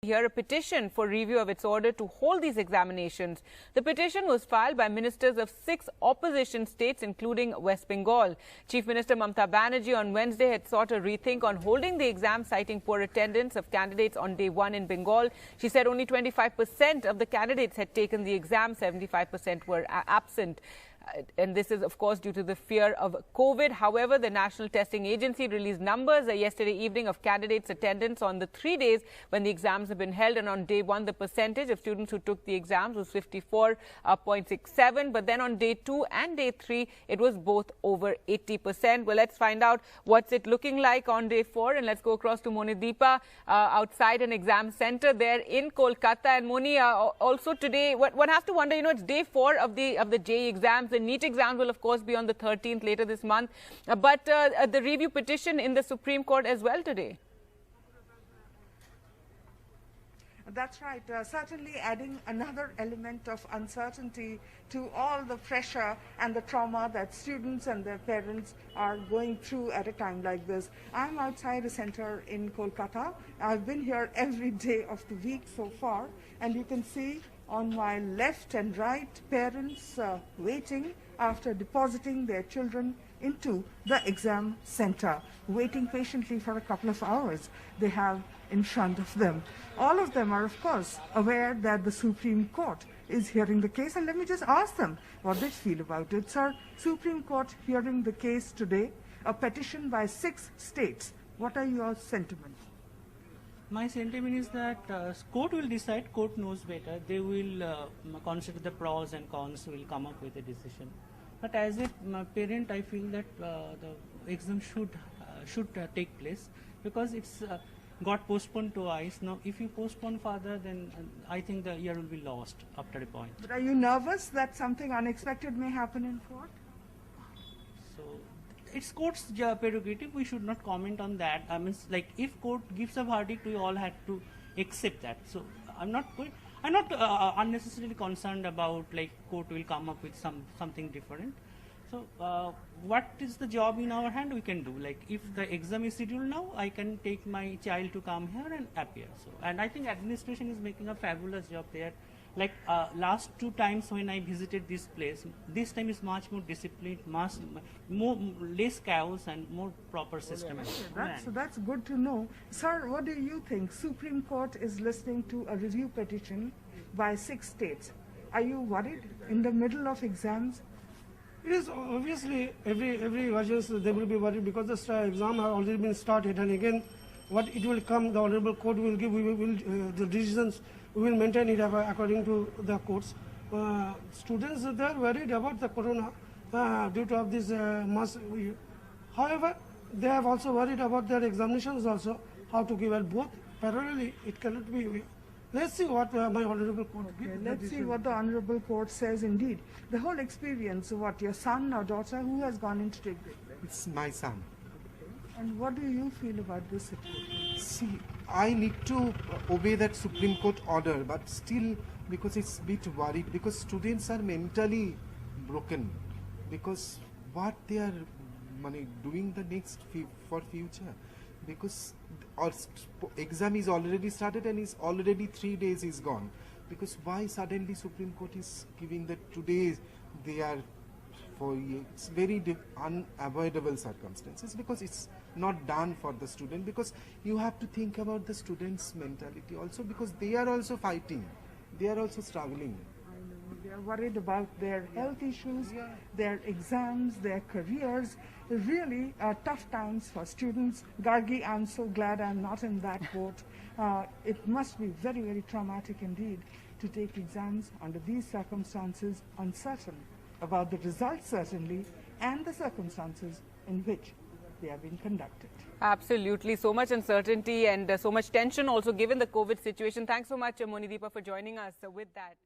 Here a petition for review of its order to hold these examinations. The petition was filed by ministers of 6 opposition states, including West Bengal. Chief Minister Mamata Banerjee on Wednesday had sought a rethink on holding the exam, citing poor attendance of candidates on day 1 in Bengal. She said only 25% of the candidates had taken the exam, 75% were absent. And this is, of course, due to the fear of COVID. However, the National Testing Agency released numbers yesterday evening of candidates' attendance on the 3 days when the exams have been held. And on day 1, the percentage of students who took the exams was 54.67. But then on day 2 and day 3, it was both over 80%. Well, let's find out what's it looking like on day 4. And let's go across to Monideepa outside an exam center there in Kolkata. And Moni, also today, one has to wonder, it's day 4 of the JEE exams. The NEET exam will, of course, be on the 13th later this month. But the review petition in the Supreme Court as well today. That's right. Certainly adding another element of uncertainty to all the pressure and the trauma that students and their parents are going through at a time like this. I'm outside a center in Kolkata. I've been here every day of the week so far, and you can see on my left and right parents waiting after depositing their children into the exam center, waiting patiently for a couple of hours they have in front of them. All of them are, of course, aware that the Supreme Court is hearing the case. And let me just ask them what they feel about it. Sir, Supreme Court hearing the case today, a petition by 6 states. What are your sentiments? My sentiment is that court will decide, court knows better. They will consider the pros and cons, will come up with a decision. But as a parent, I feel that the exam should take place, because it's got postponed twice. Now, if you postpone further, then I think the year will be lost after a point. But are you nervous that something unexpected may happen in court? So, it's court's prerogative. We should not comment on that. I mean, like, if court gives a verdict, we all had to accept that. So, I'm not unnecessarily concerned about, like, court will come up with something different. So, what is the job in our hand? We can do. Like, if the exam is scheduled now, I can take my child to come here and appear. So, and I think administration is making a fabulous job there. Like, last 2 times when I visited this place, this time is much more disciplined, less chaos and more proper system. So that's good to know. Sir, what do you think? Supreme Court is listening to a review petition by 6 states. Are you worried in the middle of exams? It is obviously every audience they will be worried, because the exam has already been started, and again what it will come, the honorable court will give, the decisions we will maintain it according to the courts. Students, they are worried about the corona due to of this mass. However, they have also worried about their examinations also, how to give it both parallelly. It cannot be. Let's see what my honorable court gives. Let's see what the honorable court says. Indeed, the whole experience. What, your son or daughter, who has gone in to take the exam? It's my son. And what do you feel about this situation? See, I need to obey that Supreme Court order, but still, because it's a bit worried, because students are mentally broken, because what they are doing the next for future, because our exam is already started and is already 3 days is gone. Because why suddenly Supreme Court is giving that today they are for, it's very unavoidable circumstances, because it's not done for the student, because you have to think about the students' mentality also, because they are also fighting, they are also struggling. I know, they are worried about their health issues, their exams, their careers. Really tough times for students. Gargi, I'm so glad I'm not in that boat. It must be very, very traumatic indeed to take exams under these circumstances, uncertain about the results certainly, and the circumstances in which they are being conducted. Absolutely. So much uncertainty and so much tension also given the COVID situation. Thanks so much, Monideepa, for joining us with that.